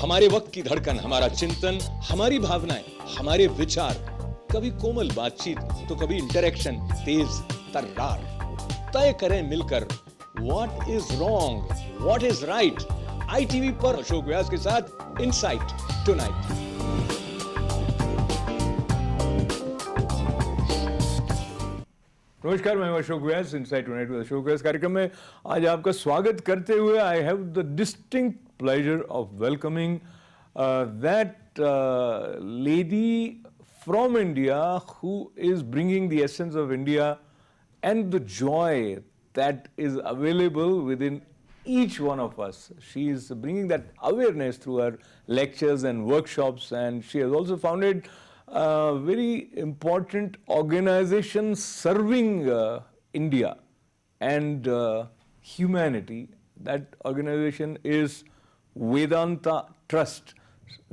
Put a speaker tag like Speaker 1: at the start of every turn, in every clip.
Speaker 1: हमारे वक्त की धड़कन, हमारा चिंतन, हमारी भावनाएं, हमारे विचार, कभी कोमल बातचीत तो कभी इंटरेक्शन तेज तर्रार। तय करें मिलकर what is wrong, what is right. ITV पर अशोक व्यास के साथ इनसाइट टुनाइट।
Speaker 2: नमस्कार, मैं अशोक व्यास, इनसाइट टुनाइट विद अशोक व्यास कार्यक्रम में आज आपका स्वागत करते हुए I have the distinct pleasure of welcoming that lady from India who is bringing the essence of India and the joy that is available within each one of us. She is bringing that awareness through her lectures and workshops, and she has also founded a very important organization serving India and humanity. That organization is Vedanta Trust.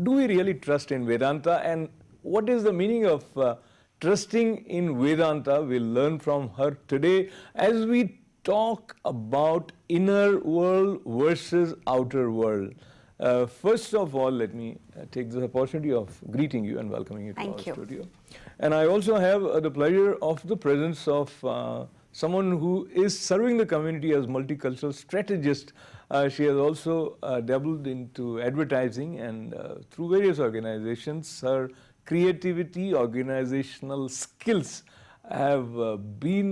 Speaker 2: Do we really trust in Vedanta, and what is the meaning of trusting in Vedanta? We'll learn from her today as we talk about inner world versus outer world. First of all, let me take this opportunity of greeting you and welcoming you to our studio. And I also have the pleasure of the presence of someone who is serving the community as multicultural strategist. She has also dabbled into advertising and through various organizations. Her creativity, organizational skills have been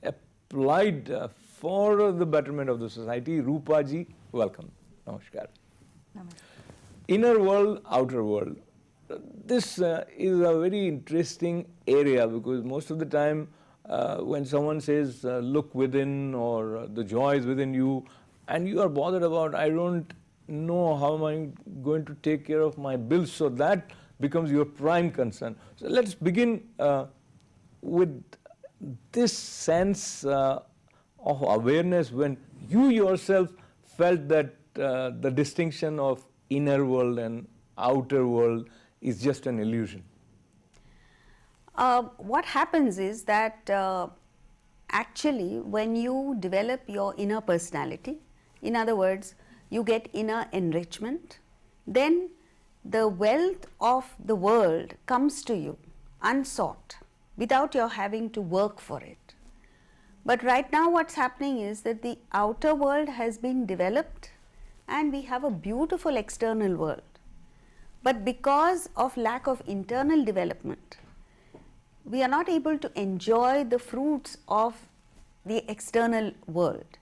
Speaker 2: applied for the betterment of the society. Rupa ji, welcome. Namaskar.
Speaker 3: Namaskar.
Speaker 2: Inner world, outer world. This is a very interesting area because most of the time when someone says look within or the joy is within you, and you are bothered about, I don't know how am I going to take care of my bills, so that becomes your prime concern. So let's begin with this sense of awareness when you yourself felt that the distinction of inner world and outer world is just an illusion.
Speaker 3: What happens is that actually when you develop your inner personality, in other words, you get inner enrichment, then the wealth of the world comes to you unsought without your having to work for it. But right now what's happening is that the outer world has been developed and we have a beautiful external world. But because of lack of internal development, we are not able to enjoy the fruits of the external world.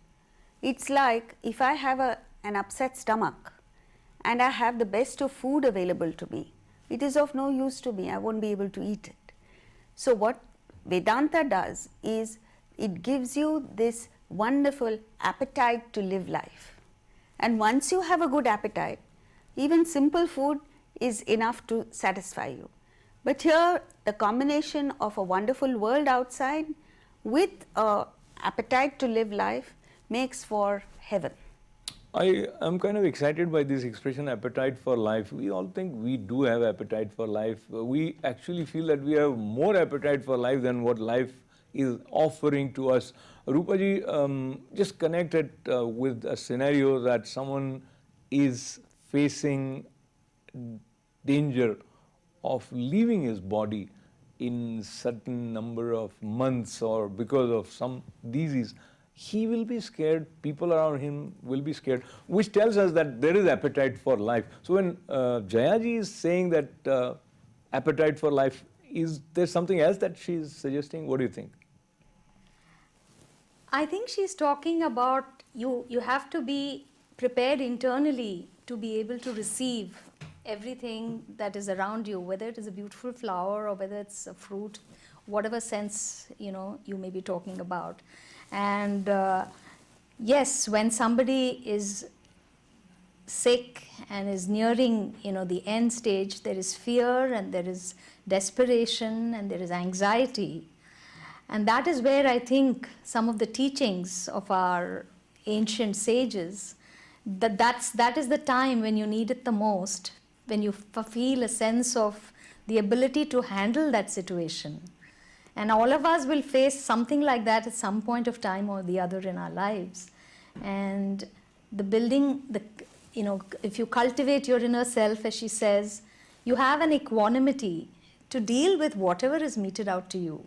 Speaker 3: It's like if I have an upset stomach and I have the best of food available to me, it is of no use to me, I won't be able to eat it. So what Vedanta does is it gives you this wonderful appetite to live life. And once you have a good appetite, even simple food is enough to satisfy you. But here the combination of a wonderful world outside with an appetite to live life makes for heaven.
Speaker 2: I am kind of excited by this expression, appetite for life. We all think we do have appetite for life. We actually feel that we have more appetite for life than what life is offering to us. Rupaji, just connect it with a scenario that someone is facing danger of leaving his body in certain number of months or because of some disease. He will be scared, people around him will be scared, which tells us that there is appetite for life. So when Jayaji is saying that appetite for life, is there something else that she is suggesting? What do you think?
Speaker 4: I think she's talking about you have to be prepared internally to be able to receive everything that is around you, whether it is a beautiful flower or whether it's a fruit, whatever sense you may be talking about. And yes, when somebody is sick and is nearing the end stage, there is fear and there is desperation and there is anxiety. And that is where I think some of the teachings of our ancient sages, that is the time when you need it the most, when you feel a sense of the ability to handle that situation. And all of us will face something like that at some point of time or the other in our lives. And the if you cultivate your inner self, as she says, you have an equanimity to deal with whatever is meted out to you.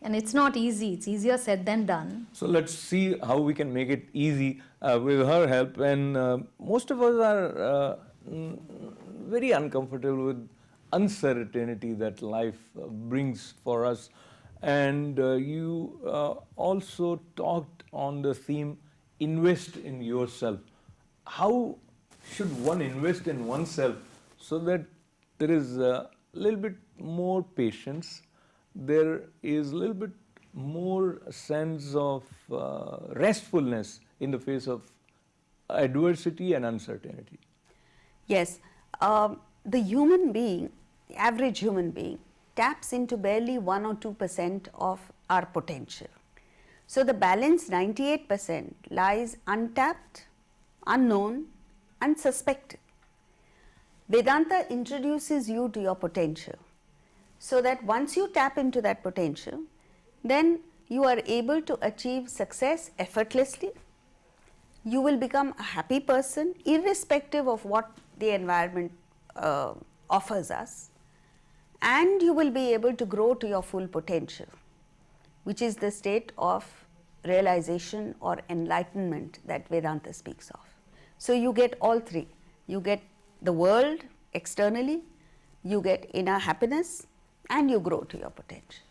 Speaker 4: And it's not easy, it's easier said than done.
Speaker 2: So let's see how we can make it easy with her help. And most of us are very uncomfortable with uncertainty that life brings for us. And you also talked on the theme, invest in yourself. How should one invest in oneself so that there is a little bit more patience, there is a little bit more sense of restfulness in the face of adversity and uncertainty?
Speaker 3: Yes, the human being, the average human being, taps into barely 1 or 2% of our potential. So the balance 98% lies untapped, unknown, and suspected. Vedanta introduces you to your potential, so that once you tap into that potential, then you are able to achieve success effortlessly. You will become a happy person irrespective of what the environment offers us, and you will be able to grow to your full potential, which is the state of realization or enlightenment that Vedanta speaks of. So you get all three. You get the world externally, you get inner happiness, and you grow to your potential.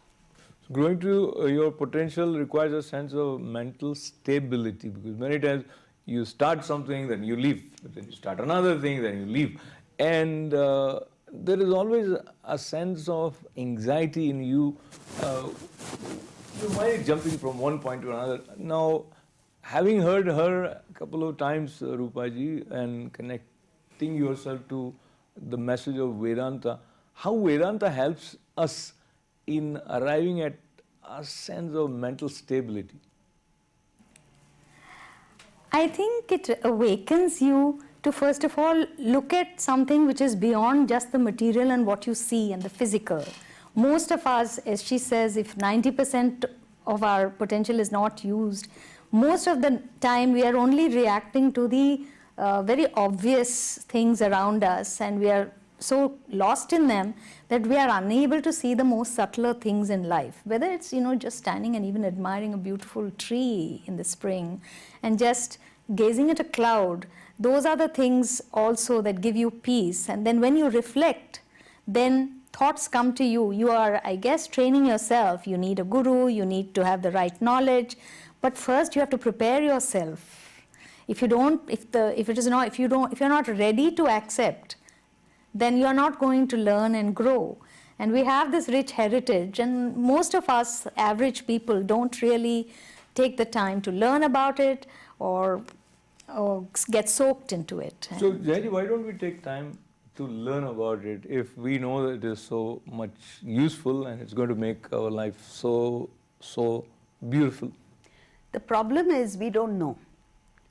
Speaker 2: So growing to your potential requires a sense of mental stability, because many times you start something, then you leave, then you start another thing, then you leave. And there is always a sense of anxiety in you. You might be jumping from one point to another. Now, having heard her a couple of times, Rupaji, and connecting yourself to the message of Vedanta, how Vedanta helps us in arriving at a sense of mental stability?
Speaker 4: I think it awakens you to first of all look at something which is beyond just the material and what you see and the physical. Most of us, as she says, if 90% of our potential is not used, most of the time we are only reacting to the very obvious things around us, and we are so lost in them that we are unable to see the most subtler things in life. Whether it's, just standing and even admiring a beautiful tree in the spring and just gazing at a cloud, those are the things also that give you peace. And then when you reflect, then thoughts come to you. You are, I guess, training yourself. You need a guru, you need to have the right knowledge, but first you have to prepare yourself. If you're not ready to accept, then you are not going to learn and grow. And we have this rich heritage, and most of us average people don't really take the time to learn about it or get soaked into it.
Speaker 2: So, Jayaji, why don't we take time to learn about it if we know that it is so much useful and it's going to make our life so beautiful?
Speaker 3: The problem is we don't know.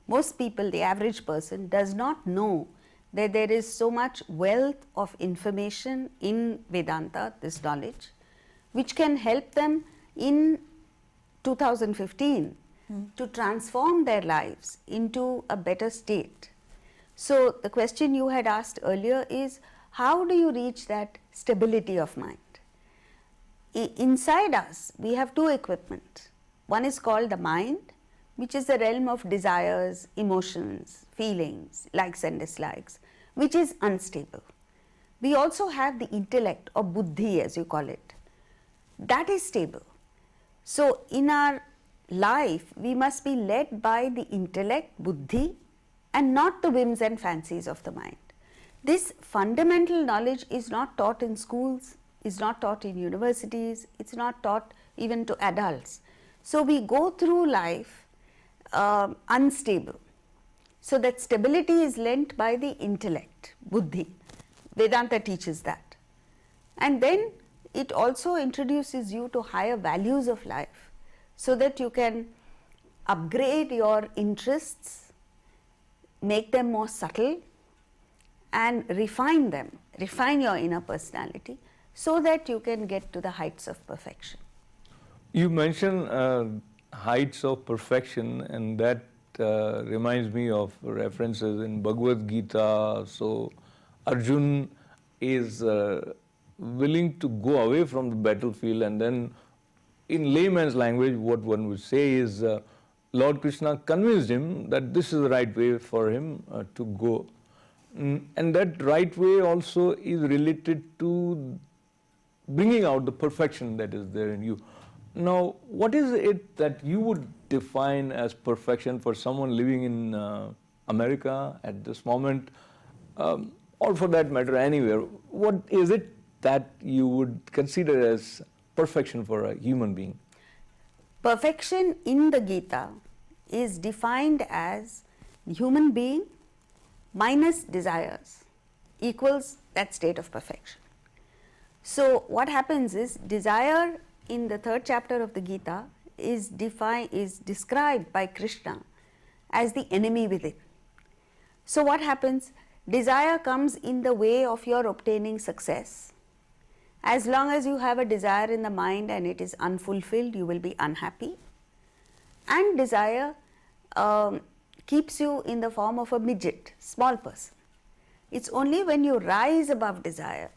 Speaker 3: Most people, the average person, does not know that there is so much wealth of information in Vedanta, this knowledge, which can help them in 2015 to transform their lives into a better state. So the question you had asked earlier is, how do you reach that stability of mind? Inside us, we have two equipment. One is called the mind, which is the realm of desires, emotions, feelings, likes and dislikes, which is unstable. We also have the intellect, or buddhi as you call it. That is stable. So in our life, we must be led by the intellect, buddhi, and not the whims and fancies of the mind. This fundamental knowledge is not taught in schools, is not taught in universities, it's not taught even to adults. So we go through life unstable. So that stability is lent by the intellect, buddhi. Vedanta teaches that. And then it also introduces you to higher values of life, so that you can upgrade your interests, make them more subtle, and refine them, refine your inner personality, so that you can get to the heights of perfection.
Speaker 2: You mentioned heights of perfection, and that reminds me of references in Bhagavad Gita. So Arjun is willing to go away from the battlefield, and then in layman's language what one would say is Lord Krishna convinced him that this is the right way for him to go. And that right way also is related to bringing out the perfection that is there in you. Now, what is it that you would define as perfection for someone living in America at this moment, or for that matter anywhere? What is it that you would consider as perfection for a human being?
Speaker 3: Perfection in the Gita is defined as human being minus desires equals that state of perfection. So what happens is, desire in the 3rd chapter of the Gita is described by Krishna as the enemy within. So what happens? Desire comes in the way of your obtaining success. As long as you have a desire in the mind and it is unfulfilled, you will be unhappy. And desire keeps you in the form of a midget, small person. It's only when you rise above desire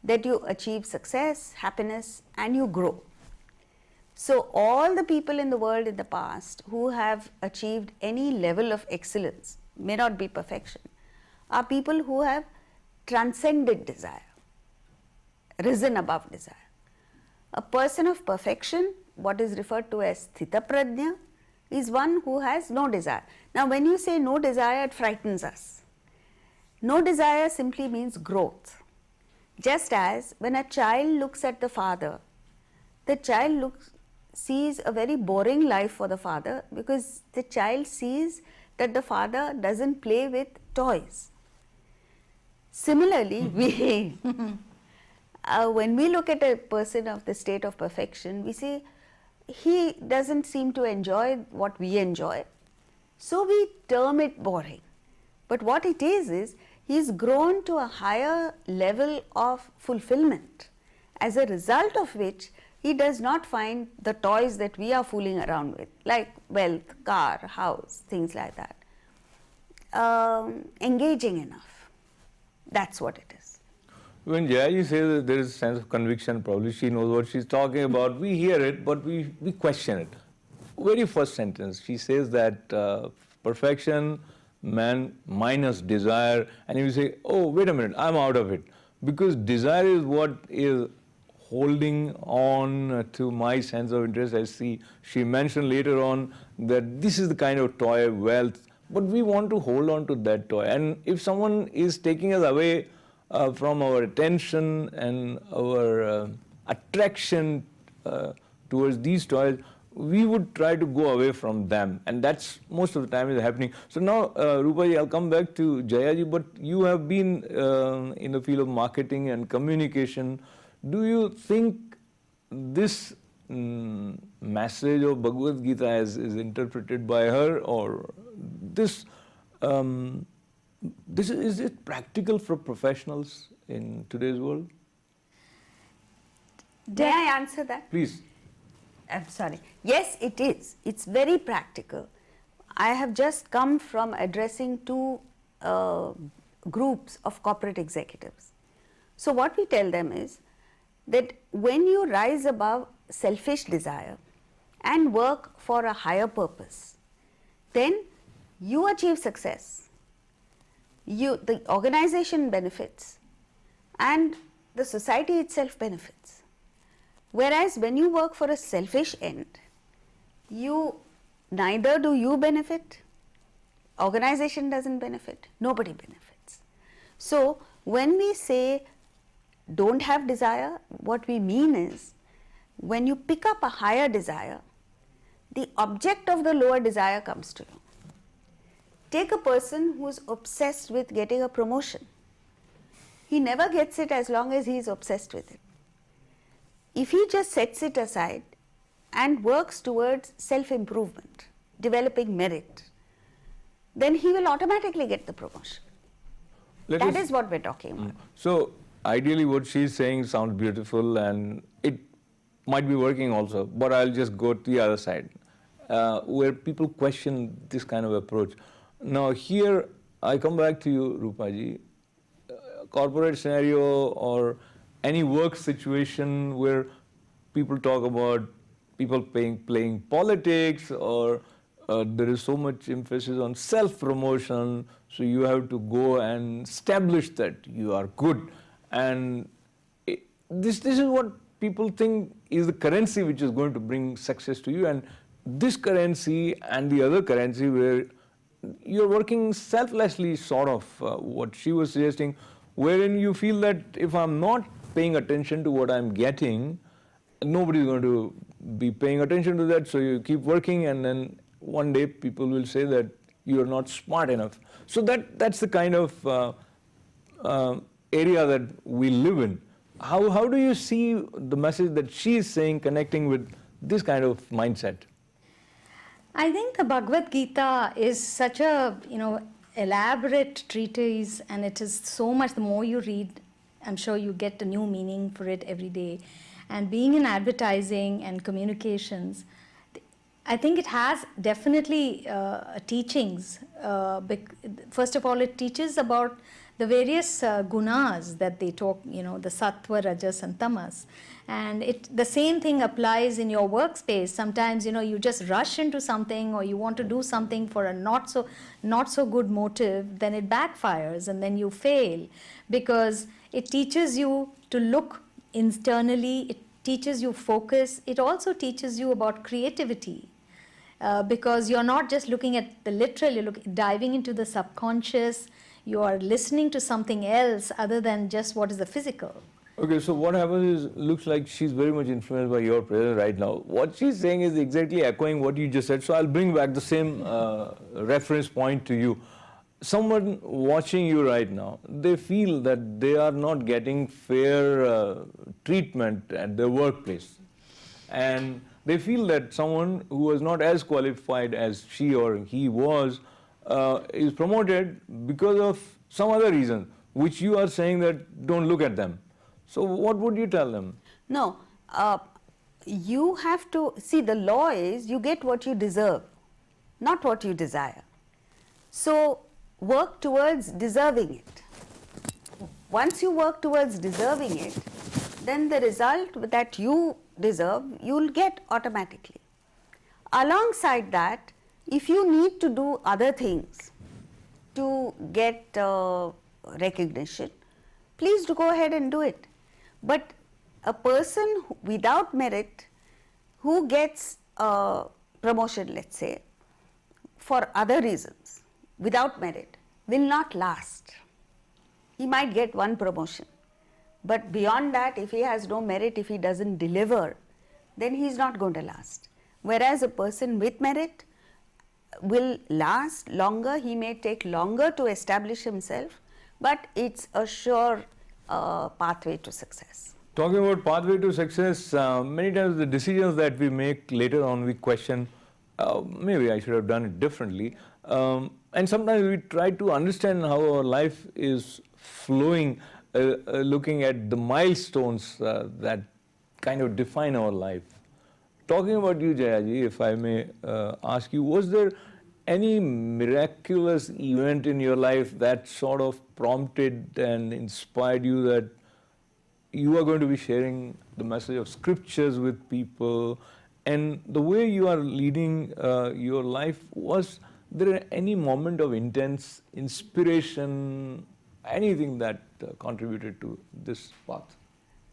Speaker 3: that you achieve success, happiness, and you grow. So all the people in the world in the past who have achieved any level of excellence, may not be perfection, are people who have transcended desire, risen above desire. A person of perfection, what is referred to as sthita prajna, is one who has no desire. Now when you say no desire, it frightens us. No desire simply means growth. Just as when a child looks at the father, the child sees a very boring life for the father, because the child sees that the father doesn't play with toys. Similarly, when we look at a person of the state of perfection, we say he doesn't seem to enjoy what we enjoy, so we term it boring. But what it is he's grown to a higher level of fulfillment, as a result of which he does not find the toys that we are fooling around with, like wealth, car, house, things like that, engaging enough. That's what it is.
Speaker 2: When Jayaji says that there is a sense of conviction, probably she knows what she's talking about. We hear it, but we question it. Very first sentence, she says that perfection, man minus desire, and you say, oh, wait a minute, I'm out of it. Because desire is what is holding on to my sense of interest. I see she mentioned later on that this is the kind of toy, wealth, but we want to hold on to that toy. And if someone is taking us away from our attention and our attraction towards these toys, we would try to go away from them, and that's most of the time is happening. So now, Rupaji, I'll come back to Jayaji, but you have been in the field of marketing and communication. Do you think this message of Bhagavad Gita is interpreted by her, or this is it practical for professionals in today's world?
Speaker 3: May I answer that?
Speaker 2: Please.
Speaker 3: I'm sorry. Yes, it is. It's very practical. I have just come from addressing 2 groups of corporate executives. So what we tell them is that when you rise above selfish desire and work for a higher purpose, then you achieve success. The organization benefits and the society itself benefits. Whereas when you work for a selfish end, neither do you benefit, organization doesn't benefit, nobody benefits. So when we say don't have desire, what we mean is when you pick up a higher desire, the object of the lower desire comes to you. Take a person who is obsessed with getting a promotion. He never gets it as long as he is obsessed with it. If he just sets it aside and works towards self-improvement, developing merit, then he will automatically get the promotion. That is what we're talking about.
Speaker 2: So ideally what she's saying sounds beautiful and it might be working also, but I'll just go to the other side. where people question this kind of approach. Now here, I come back to you, Rupaji. Corporate scenario or any work situation where people talk about people playing politics, or there is so much emphasis on self-promotion, so you have to go and establish that you are good. And this is what people think is the currency which is going to bring success to you. And this currency and the other currency where you're working selflessly, sort of what she was suggesting, wherein you feel that if I'm not paying attention to what I'm getting, nobody's going to be paying attention to that, so you keep working, and then one day people will say that you're not smart enough. So that's the kind of area that we live in. How do you see the message that she is saying connecting with this kind of mindset?
Speaker 4: I think the Bhagavad Gita is such a, elaborate treatise, and it is so much, the more you read, I'm sure you get a new meaning for it every day. And being in advertising and communications, I think it has definitely teachings. First of all, it teaches about the various gunas that they talk, the sattva, rajas and tamas. And the same thing applies in your workspace. Sometimes, you just rush into something, or you want to do something for a not so good motive, then it backfires and then you fail, because it teaches you to look internally, it teaches you focus, it also teaches you about creativity. Because you're not just looking at the literal, you're diving into the subconscious, you are listening to something else other than just what is the physical.
Speaker 2: Okay, so what happens is, looks like she's very much influenced by your presence right now. What she's saying is exactly echoing what you just said, so I'll bring back the same reference point to you. Someone watching you right now, they feel that they are not getting fair treatment at their workplace. And they feel that someone who was not as qualified as she or he was is promoted because of some other reason, which you are saying that don't look at them. So what would you tell them?
Speaker 3: No, you have to, see, the law is you get what you deserve, not what you desire. So work towards deserving it. Once you work towards deserving it, then the result that you deserve, you'll get automatically. Alongside that, if you need to do other things to get recognition, please do go ahead and do it. But a person without merit who gets promotion, let's say, for other reasons, without merit, will not last. He might get one promotion, but beyond that, if he has no merit, if he doesn't deliver, then he is not going to last. Whereas a person with merit will last longer, he may take longer to establish himself, but it's a sure pathway to success.
Speaker 2: Talking about pathway to success, many times the decisions that we make later on, we question, maybe I should have done it differently. And sometimes we try to understand how our life is flowing, looking at the milestones that kind of define our life. Talking about you, Jayaji, if I may ask you, was there any miraculous event in your life that sort of prompted and inspired you that you are going to be sharing the message of scriptures with people? And the way you are leading your life, was there any moment of intense inspiration, anything that contributed to this path?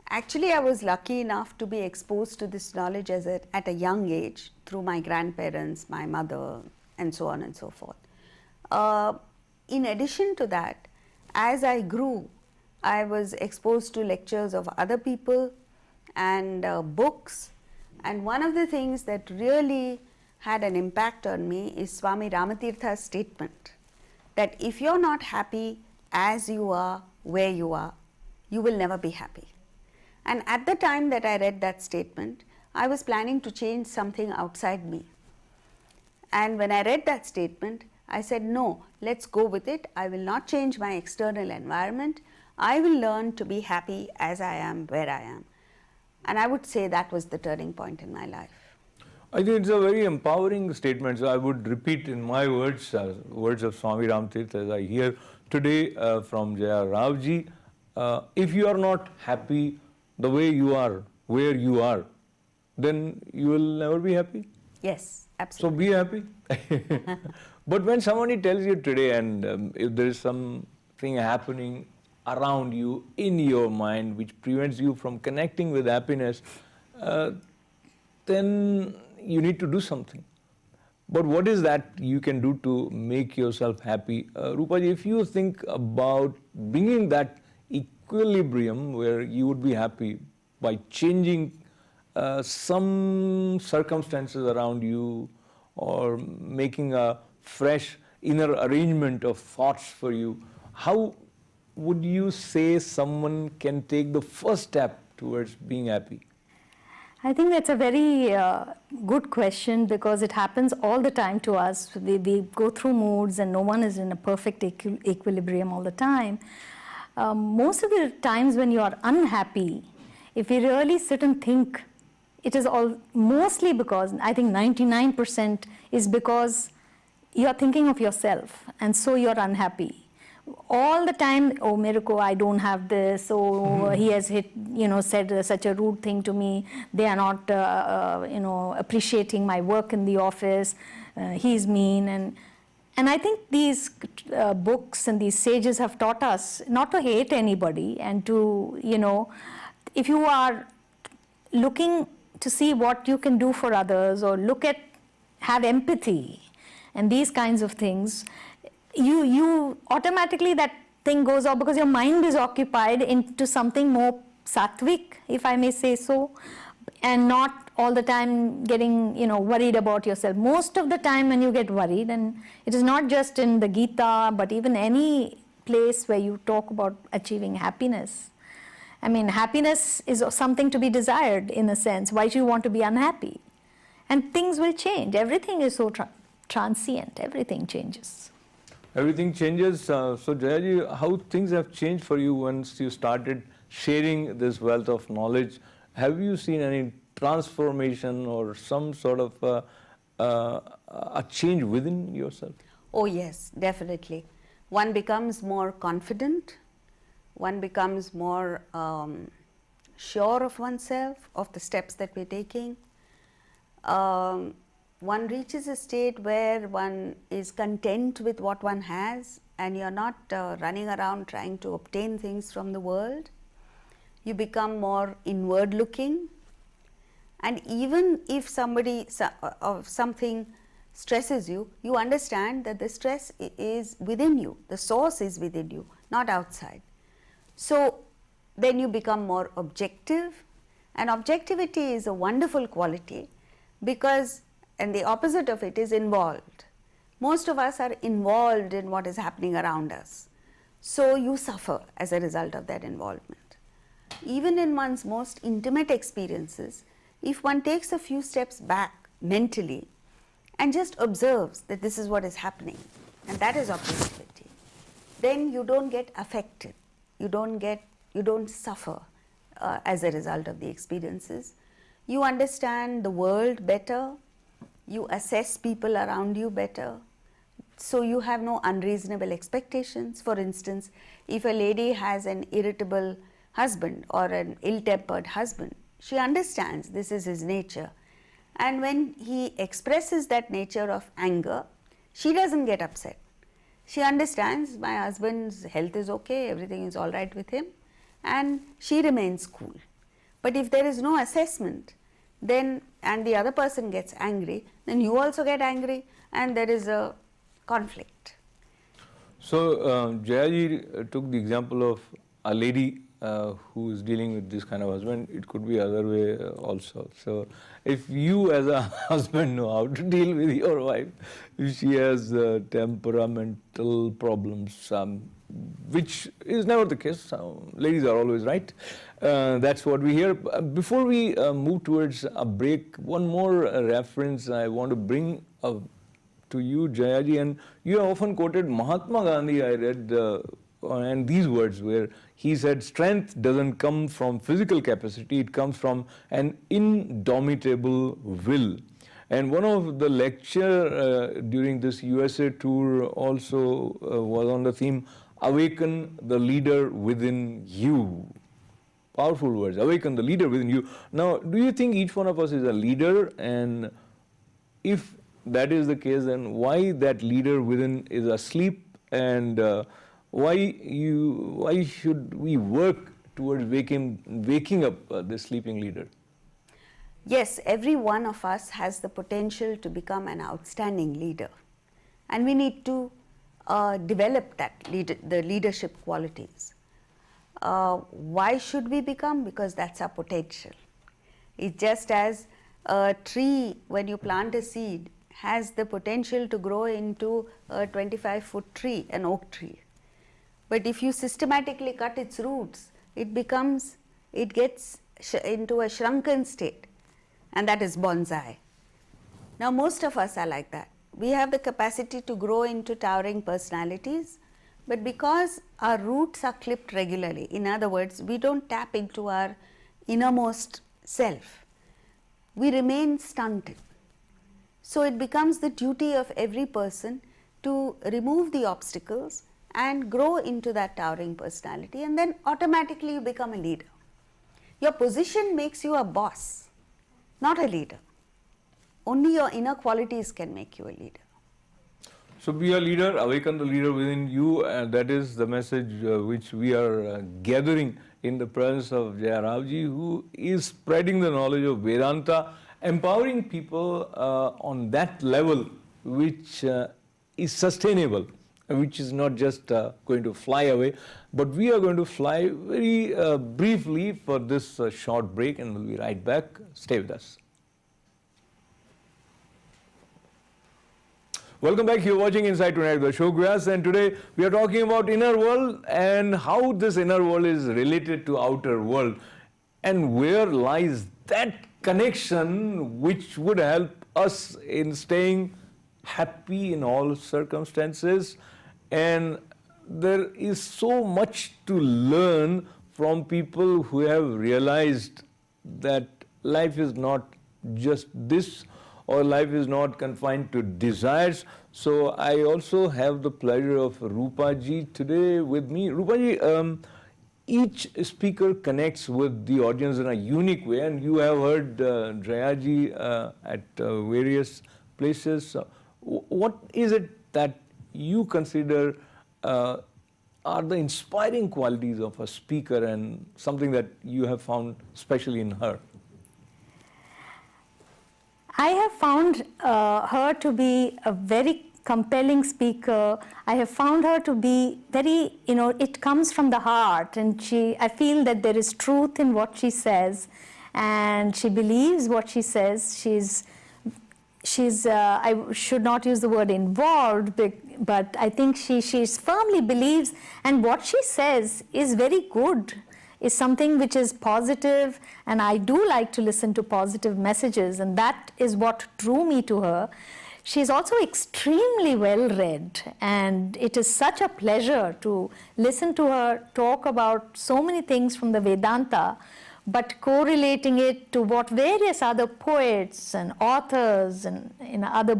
Speaker 3: Actually, I was lucky enough to be exposed to this knowledge at a young age through my grandparents, my mother, and so on and so forth. In addition to that, as I grew, I was exposed to lectures of other people and books. And one of the things that really had an impact on me is Swami Ramatirtha's statement that if you're not happy as you are, where you are, you will never be happy. And at the time that I read that statement, I was planning to change something outside me. And when I read that statement, I said, no, let's go with it. I will not change my external environment. I will learn to be happy as I am, where I am. And I would say that was the turning point in my life.
Speaker 2: I think it's a very empowering statement. So I would repeat in my words, words of Swami Ramtirth as I hear today from Jaya Ravji. If you are not happy the way you are, where you are, then you will never be happy.
Speaker 3: Yes,
Speaker 2: So
Speaker 3: absolutely.
Speaker 2: be happy. But when somebody tells you today, and if there is something happening around you in your mind which prevents you from connecting with happiness, then you need to do something. But what is that you can do to make yourself happy? Rupaji, if you think about bringing that equilibrium where you would be happy by changing some circumstances around you or making a fresh inner arrangement of thoughts for you, how would you say someone can take the first step towards being happy?
Speaker 4: I think that's a very good question because it happens all the time to us. We go through moods and no one is in a perfect equilibrium all the time. Most of the times when you are unhappy, if you really sit and think, it is all mostly because, I think 99% is because you are thinking of yourself and so you're unhappy. All the time, oh, Mirko, I don't have this, oh, he has said such a rude thing to me, they are not, appreciating my work in the office, he's mean. And I think these books and these sages have taught us not to hate anybody and to, if you are looking to see what you can do for others or have empathy and these kinds of things, you automatically that thing goes off because your mind is occupied into something more sattvic, if I may say so, and not all the time getting worried about yourself. Most of the time when you get worried, and it is not just in the Gita but even any place where you talk about achieving happiness. I mean, happiness is something to be desired in a sense. Why do you want to be unhappy? And things will change. Everything is so transient. Everything changes.
Speaker 2: Everything changes. So Jayaji, how things have changed for you once you started sharing this wealth of knowledge? Have you seen any transformation or some sort of a change within yourself?
Speaker 3: Oh yes, definitely. One becomes more confident, one becomes more sure of oneself, of the steps that we're taking. One reaches a state where one is content with what one has and you're not running around trying to obtain things from the world. You become more inward looking, and even if something stresses you, you understand that the stress is within you, the source is within you, not outside. So then you become more objective, and objectivity is a wonderful quality because, and the opposite of it is involved. Most of us are involved in what is happening around us. So you suffer as a result of that involvement. Even in one's most intimate experiences, if one takes a few steps back mentally and just observes that this is what is happening, and that is objectivity, then you don't get affected, you don't suffer as a result of the experiences. You understand the world better, you assess people around you better, so you have no unreasonable expectations. For instance, if a lady has an irritable husband or an ill-tempered husband, she understands this is his nature, and when he expresses that nature of anger, she doesn't get upset. She understands my husband's health is okay, everything is all right with him, and she remains cool. But if there is no assessment, then and the other person gets angry, then you also get angry and there is a conflict.
Speaker 2: So Jayaji took the example of a lady who is dealing with this kind of husband. It could be other way also. So if you as a husband know how to deal with your wife, if she has temperamental problems, which is never the case, ladies are always right, that's what we hear. Before we move towards a break, one more reference I want to bring to you, Jayaji, and you have often quoted Mahatma Gandhi, I read, and these words where he said, strength doesn't come from physical capacity, it comes from an indomitable will. And one of the lecture during this USA tour also was on the theme, Awaken the Leader Within You. Powerful words, awaken the leader within you. Now, do you think each one of us is a leader? And if that is the case, then why that leader within is asleep? And why should we work towards waking up the sleeping leader?
Speaker 3: Yes, every one of us has the potential to become an outstanding leader, and we need to develop the leadership qualities. Why should we become? Because that's our potential. It's just as a tree, when you plant a seed, has the potential to grow into a 25-foot tree, an oak tree. But if you systematically cut its roots, it gets into a shrunken state, and that is bonsai. Now, most of us are like that. We have the capacity to grow into towering personalities, but because our roots are clipped regularly, in other words, we don't tap into our innermost self, we remain stunted. So it becomes the duty of every person to remove the obstacles and grow into that towering personality, and then automatically you become a leader. Your position makes you a boss, not a leader. Only your inner qualities can make you a leader.
Speaker 2: So be a leader, awaken the leader within you, and that is the message which we are gathering in the presence of Jaya Ravji, who is spreading the knowledge of Vedanta, empowering people on that level which is sustainable, which is not just going to fly away. But we are going to fly very briefly for this short break, and we'll be right back. Stay with us. Welcome back. You're watching Inside Tonight with Ashok Vyas, and today we are talking about inner world and how this inner world is related to outer world, and where lies that connection which would help us in staying happy in all circumstances. And there is so much to learn from people who have realized that life is not just this, or life is not confined to desires. So I also have the pleasure of Rupa Ji today with me. Rupa Ji, each speaker connects with the audience in a unique way, and you have heard Jaya Ji at various places. What is it that you consider are the inspiring qualities of a speaker, and something that you have found especially in her?
Speaker 4: I have found her to be a very compelling speaker. I have found her to be very, it comes from the heart, and I feel that there is truth in what she says, and she believes what she says. I should not use the word involved, but I think she firmly believes, and what she says is very good, is something which is positive, and I do like to listen to positive messages, and that is what drew me to her. She's also extremely well read, and it is such a pleasure to listen to her talk about so many things from the Vedanta, but correlating it to what various other poets and authors and other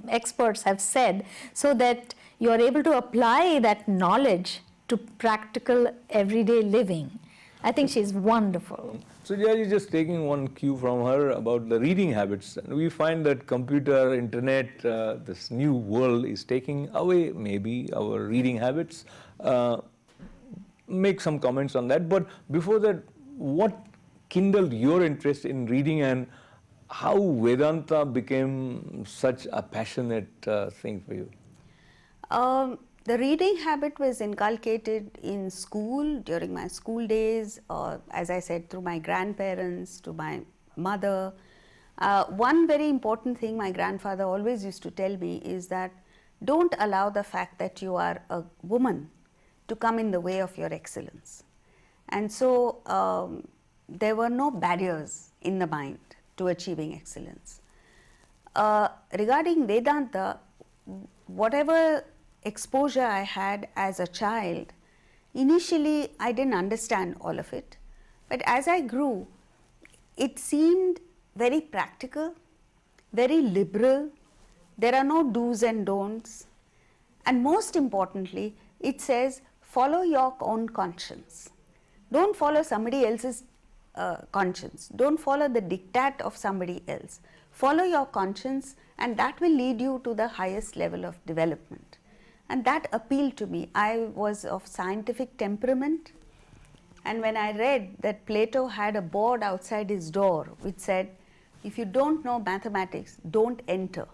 Speaker 4: experts have said, so that you are able to apply that knowledge to practical everyday living. I think she's wonderful.
Speaker 2: So Jaya is just taking one cue from her about the reading habits. And we find that computer, internet, this new world is taking away maybe our reading habits. Make some comments on that. But before that, what kindled your interest in reading, and how Vedanta became such a passionate thing for you?
Speaker 3: The reading habit was inculcated in school, during my school days, as I said, through my grandparents, to my mother. One very important thing my grandfather always used to tell me is that don't allow the fact that you are a woman to come in the way of your excellence. And so there were no barriers in the mind to achieving excellence. Regarding Vedanta, whatever exposure I had as a child, initially I didn't understand all of it, but as I grew, it seemed very practical, very liberal. There are no do's and don'ts. And most importantly, it says follow your own conscience. Don't follow somebody else's conscience. Don't follow the diktat of somebody else. Follow your conscience, and that will lead you to the highest level of development. And that appealed to me. I was of scientific temperament, and when I read that Plato had a board outside his door which said, if you don't know mathematics, don't enter,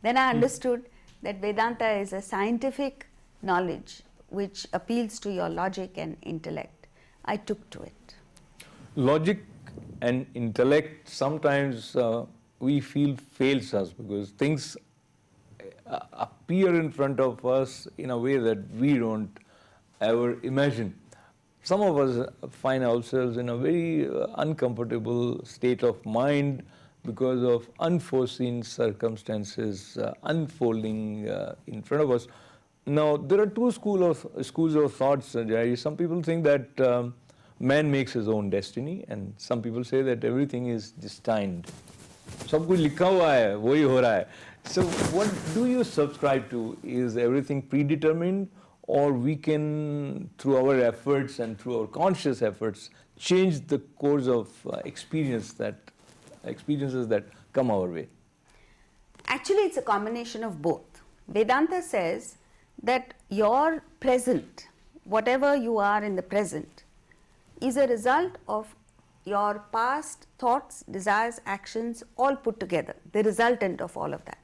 Speaker 3: then I understood that Vedanta is a scientific knowledge which appeals to your logic and intellect. I took to it.
Speaker 2: Logic and intellect sometimes we feel fails us because things appear in front of us in a way that we don't ever imagine. Some of us find ourselves in a very uncomfortable state of mind because of unforeseen circumstances unfolding in front of us. Now, there are two schools of thoughts, Jai. Some people think that man makes his own destiny, and some people say that everything is destined. सब कुछ लिखा हुआ है, वही हो रहा है. So, what do you subscribe to? Is everything predetermined, or we can, through our efforts and through our conscious efforts, change the course of experiences that come our way?
Speaker 3: Actually, it's a combination of both. Vedanta says that your present, whatever you are in the present, is a result of your past thoughts, desires, actions all put together, the resultant of all of that.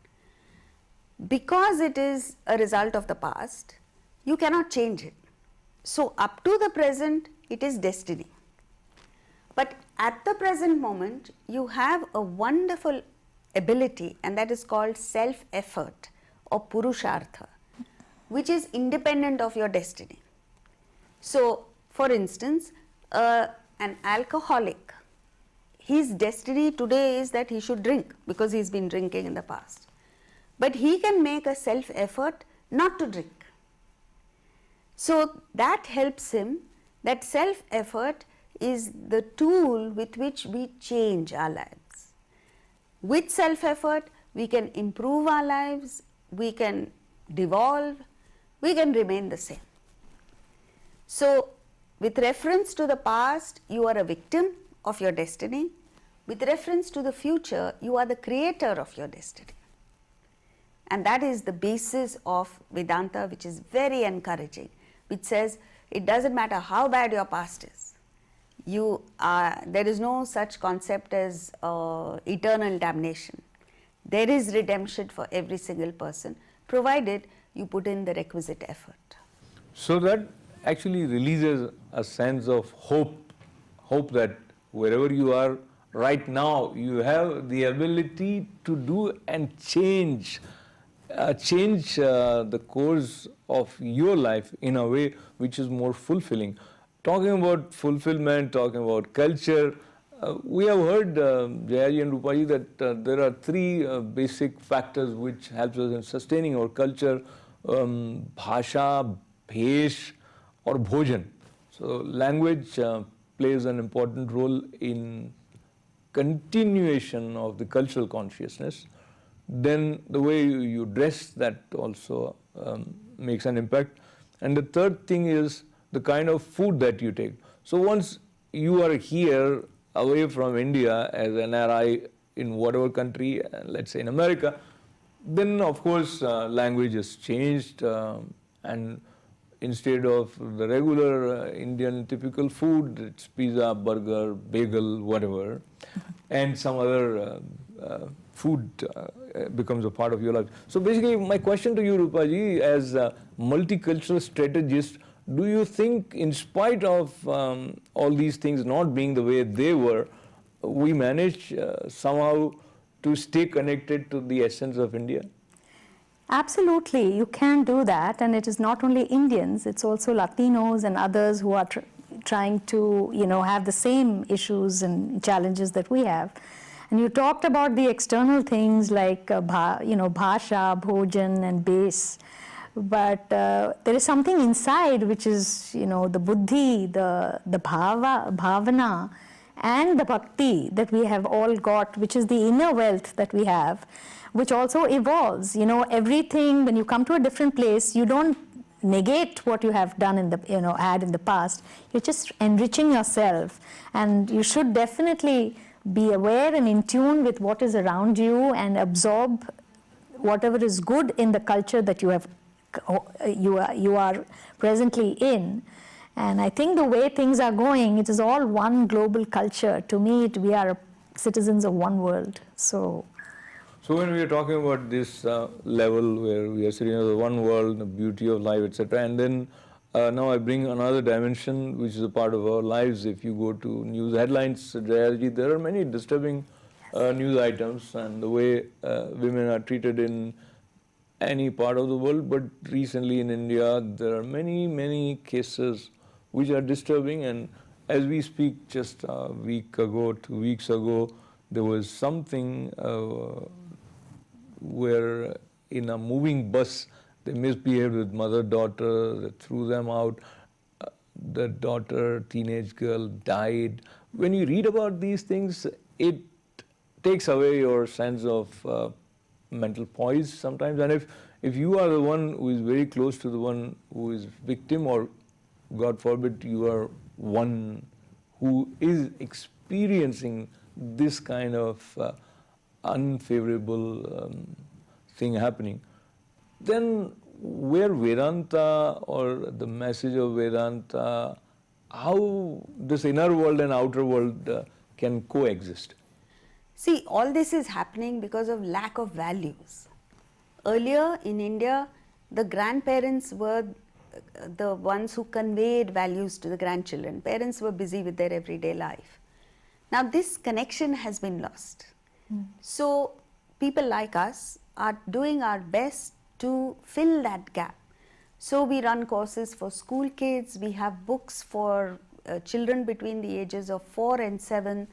Speaker 3: Because it is a result of the past, you cannot change it. So, up to the present, it is destiny. But at the present moment, you have a wonderful ability, and that is called self-effort or purushartha, which is independent of your destiny. So, for instance, an alcoholic, his destiny today is that he should drink because he's been drinking in the past. But he can make a self-effort not to drink. So, that helps him. That self-effort is the tool with which we change our lives. With self-effort, we can improve our lives, we can devolve, we can remain the same. So, with reference to the past, you are a victim of your destiny. With reference to the future, you are the creator of your destiny. And that is the basis of Vedanta, which is very encouraging, which says it doesn't matter how bad your past is. There is no such concept as eternal damnation. There is redemption for every single person, provided you put in the requisite effort.
Speaker 2: So that actually releases a sense of hope that wherever you are right now, you have the ability to do and change the course of your life in a way which is more fulfilling. Talking about fulfillment, talking about culture, we have heard, Jayaji and Rupaji, that there are three basic factors which helps us in sustaining our culture: bhasha, bhesh, or bhojan. So language plays an important role in continuation of the cultural consciousness. Then the way you dress, that also makes an impact. And the third thing is the kind of food that you take. So once you are here away from India as an NRI in whatever country, let's say in America, then of course language has changed, and instead of the regular Indian typical food, it's pizza, burger, bagel, whatever, and some other food becomes a part of your life. So basically my question to you, Rupaji, as a multicultural strategist, do you think in spite of all these things not being the way they were, we managed somehow to stay connected to the essence of India?
Speaker 4: Absolutely, you can do that, and it is not only Indians, it's also Latinos and others who are trying to, have the same issues and challenges that we have. And you talked about the external things like, bhasha, bhojan, and base. But there is something inside which is, the buddhi, the bhavana, and the bhakti that we have all got, which is the inner wealth that we have, which also evolves. You know, everything, when you come to a different place, you don't negate what you have done in the, had in the past. You're just enriching yourself, and you should definitely be aware and in tune with what is around you and absorb whatever is good in the culture that you are presently in. And I think the way things are going, it is all one global culture. To me, we are citizens of one world. So
Speaker 2: when we are talking about this level where we are sitting as one world, the beauty of life, etc., and then now I bring another dimension which is a part of our lives. If you go to news headlines, Jayaji, there are many disturbing news items and the way women are treated in any part of the world, but recently in India there are many cases which are disturbing, and as we speak, just a week ago, 2 weeks ago, there was something where in a moving bus they misbehaved with mother-daughter, they threw them out, the daughter, teenage girl, died. When you read about these things, it takes away your sense of mental poise sometimes, and if you are the one who is very close to the one who is victim, or God forbid you are one who is experiencing this kind of unfavorable thing happening, then where Vedanta or the message of Vedanta, how this inner world and outer world can coexist?
Speaker 3: See, all this is happening because of lack of values. Earlier in India, the grandparents were the ones who conveyed values to the grandchildren. Parents were busy with their everyday life. Now this connection has been lost. So people like us are doing our best to fill that gap. So we run courses for school kids, we have books for children between the ages of 4 and 7,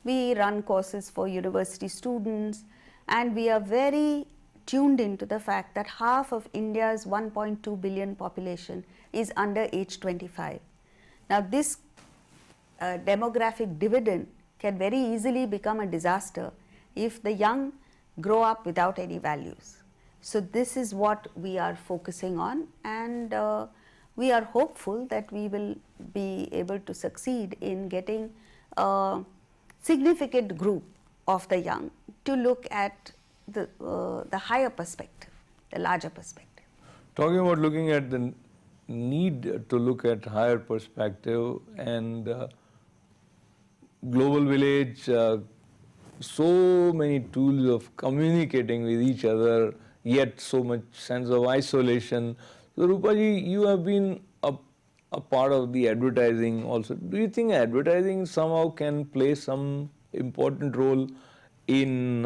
Speaker 3: we run courses for university students, and we are very tuned into the fact that half of India's 1.2 billion population is under age 25. Now this demographic dividend can very easily become a disaster if the young grow up without any values. So this is what we are focusing on, and we are hopeful that we will be able to succeed in getting a significant group of the young to look at the higher perspective, the larger perspective.
Speaker 2: Talking about looking at the need to look at higher perspective and global village, so many tools of communicating with each other, yet so much sense of isolation. So Rupaji, you have been a part of the advertising also. Do you think advertising somehow can play some important role in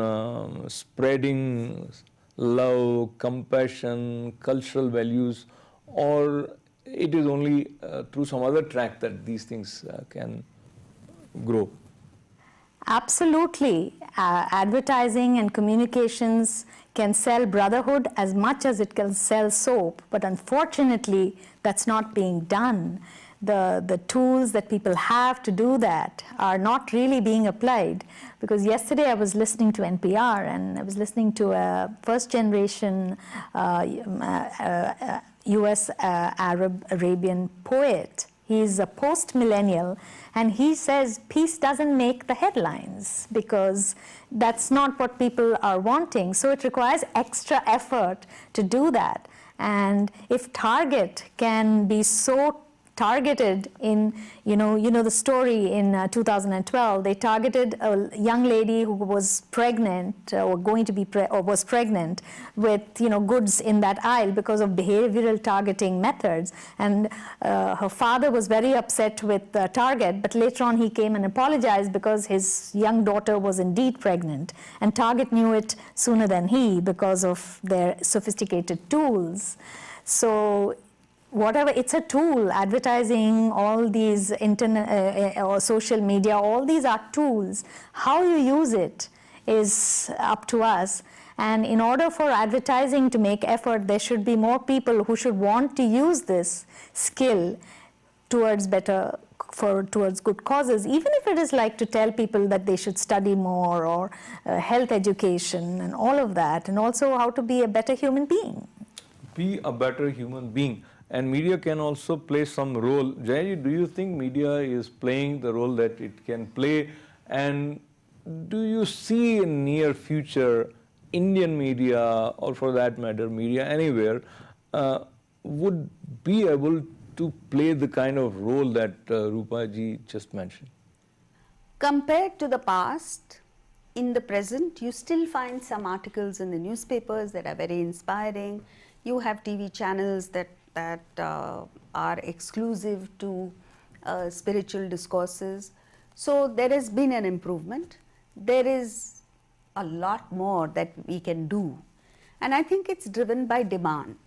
Speaker 2: spreading love, compassion, cultural values, or it is only through some other track that these things can grow?
Speaker 4: Absolutely. Advertising and communications can sell brotherhood as much as it can sell soap, but unfortunately that's not being done. The tools that people have to do that are not really being applied, because yesterday I was listening to NPR and I was listening to a first generation US Arabian poet. He's a post-millennial, and he says peace doesn't make the headlines because that's not what people are wanting. So it requires extra effort to do that. And if Target can be so targeted in, you know the story in 2012, they targeted a young lady who was pregnant or going to be or was pregnant with goods in that aisle because of behavioral targeting methods, and her father was very upset with Target, but later on he came and apologized because his young daughter was indeed pregnant, and Target knew it sooner than he because of their sophisticated tools. So whatever, it's a tool. Advertising, all these internet or social media, all these are tools. How you use it is up to us. And in order for advertising to make effort, there should be more people who should want to use this skill towards better towards good causes, even if it is like to tell people that they should study more, or health education and all of that, and also how to be a better human being.
Speaker 2: Be a better human being. And media can also play some role. Jayaji, do you think media is playing the role that it can play? And do you see in near future Indian media, or for that matter media anywhere, would be able to play the kind of role that Rupa ji just mentioned?
Speaker 3: Compared to the past, in the present, you still find some articles in the newspapers that are very inspiring. You have TV channels that are exclusive to spiritual discourses. So there has been an improvement. There is a lot more that we can do. And I think it's driven by demand.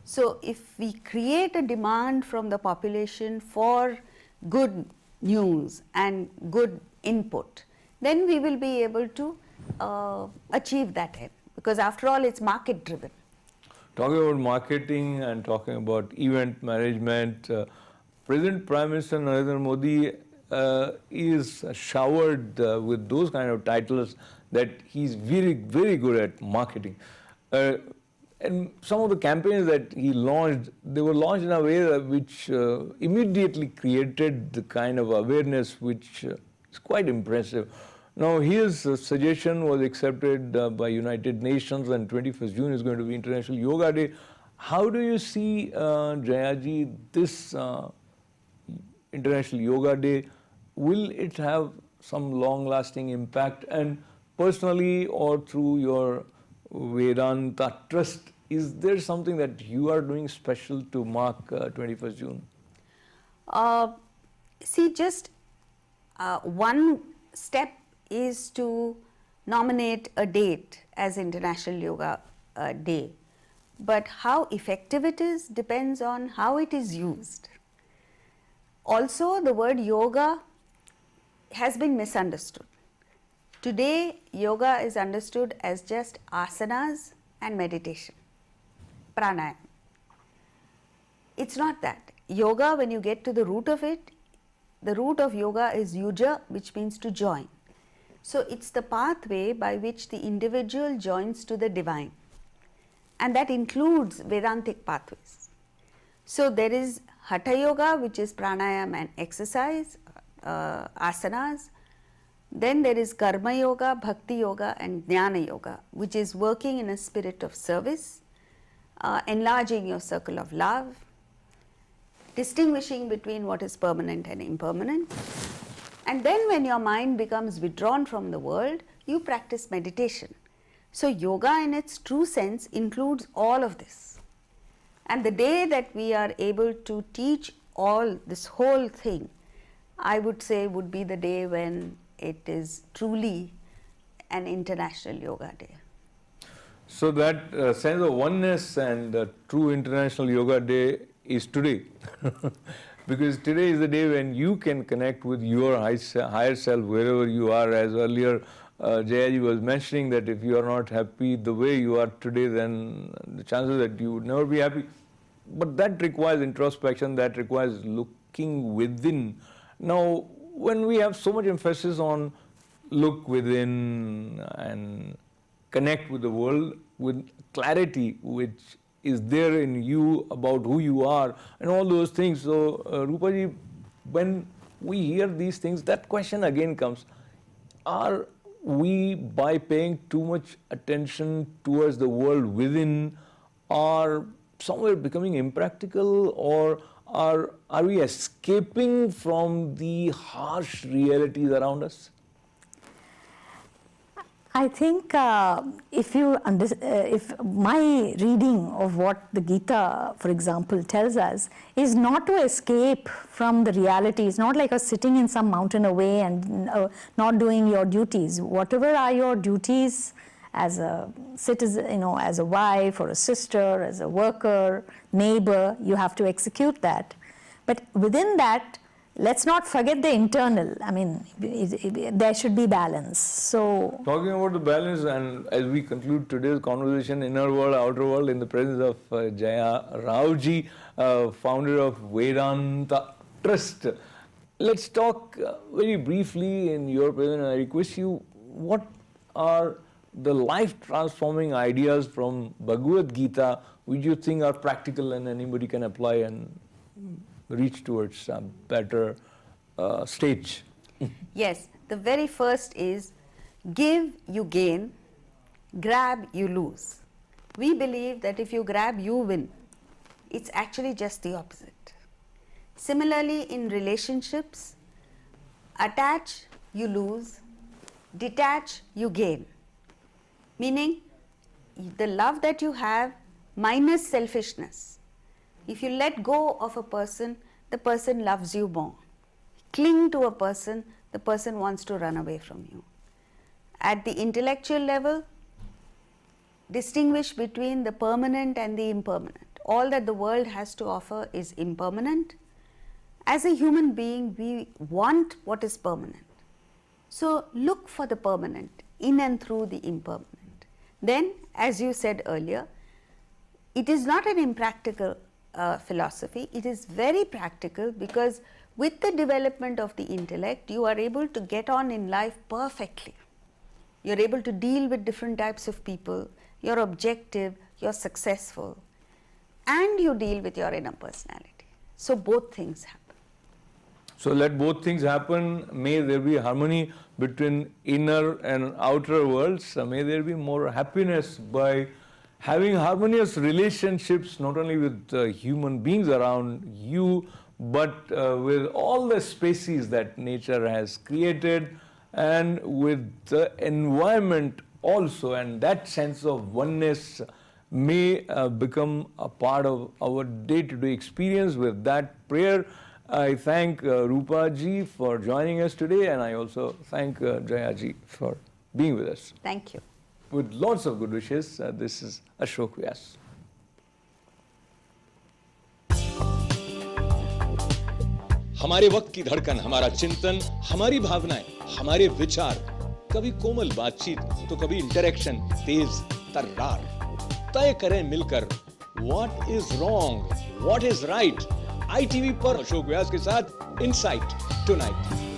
Speaker 3: So if we create a demand from the population for good news and good input, then we will be able to achieve that end, because after all it's market driven.
Speaker 2: Talking about marketing and talking about event management, President Prime Minister Narendra Modi is showered with those kind of titles that he's very, very good at marketing. And some of the campaigns that he launched, they were launched in a way which immediately created the kind of awareness which is quite impressive. Now, his suggestion was accepted by United Nations, and 21st June is going to be International Yoga Day. How do you see, Jayaji, this International Yoga Day? Will it have some long-lasting impact? And personally, or through your Vedanta Trust, is there something that you are doing special to mark 21st June?
Speaker 3: See, just one step is to nominate a date as International Yoga Day. But how effective it is depends on how it is used. Also, the word yoga has been misunderstood. Today, yoga is understood as just asanas and meditation, pranayama. It's not that. Yoga, when you get to the root of it, the root of yoga is yuja, which means to join. So it's the pathway by which the individual joins to the divine, and that includes Vedantic pathways. So there is Hatha Yoga, which is pranayama and exercise, asanas. Then there is Karma Yoga, Bhakti Yoga and Jnana Yoga, which is working in a spirit of service, enlarging your circle of love, distinguishing between what is permanent and impermanent. And then when your mind becomes withdrawn from the world, you practice meditation. So yoga in its true sense includes all of this. And the day that we are able to teach all this whole thing, I would say would be the day when it is truly an International Yoga Day.
Speaker 2: So that sense of oneness and true International Yoga Day is today. Because today is the day when you can connect with your higher self wherever you are. As earlier Jayaji was mentioning, that if you are not happy the way you are today, then the chances that you would never be happy. But that requires introspection, that requires looking within. Now, when we have so much emphasis on look within and connect with the world with clarity which is there in you about who you are and all those things. So, Rupaji, when we hear these things, that question again comes, are we, by paying too much attention towards the world within, are somewhere becoming impractical, or are we escaping from the harsh realities around us?
Speaker 4: I think if my reading of what the Gita, for example, tells us is not to escape from the reality. It's not like sitting in some mountain away and not doing your duties. Whatever are your duties as a citizen, as a wife or a sister, as a worker, neighbor, you have to execute that. But within that, let's not forget the internal. I mean, there should be balance. So,
Speaker 2: talking about the balance, and as we conclude today's conversation, inner world, outer world, in the presence of Jaya Rao ji, founder of Vedanta Trust, let's talk very briefly in your presence. I request you, what are the life transforming ideas from Bhagavad Gita which you think are practical and anybody can apply and reach towards a better stage?
Speaker 3: Yes, the very first is give, you gain, grab, you lose. We believe that if you grab, you win. It's actually just the opposite. Similarly, in relationships, attach, you lose, detach, you gain. Meaning, the love that you have minus selfishness. If you let go of a person, the person loves you more. Cling to a person, the person wants to run away from you. At the intellectual level, distinguish between the permanent and the impermanent. All that the world has to offer is impermanent. As a human being, we want what is permanent. So look for the permanent in and through the impermanent. Then, as you said earlier, it is not an impractical philosophy. It is very practical, because with the development of the intellect, you are able to get on in life perfectly. You are able to deal with different types of people. You are objective, you are successful, and you deal with your inner personality. So both things happen.
Speaker 2: So let both things happen. May there be harmony between inner and outer worlds. May there be more happiness by having harmonious relationships, not only with human beings around you, but with all the species that nature has created, and with the environment also. And that sense of oneness may become a part of our day-to-day experience. With that prayer, I thank Rupa ji for joining us today, and I also thank Jaya ji for being with us.
Speaker 3: Thank you.
Speaker 2: With lots of good wishes, this is Ashok Vyas.
Speaker 1: हमारे वक्त की धड़कन, हमारा चिंतन, हमारी भावनाएं, हमारे विचार, कभी कोमल बातचीत तो कभी इंटरेक्शन तेज तर्रार। तय करें मिलकर what is wrong, what is right. ITV पर अशोक व्यास के साथ इनसाइट टुनाइट।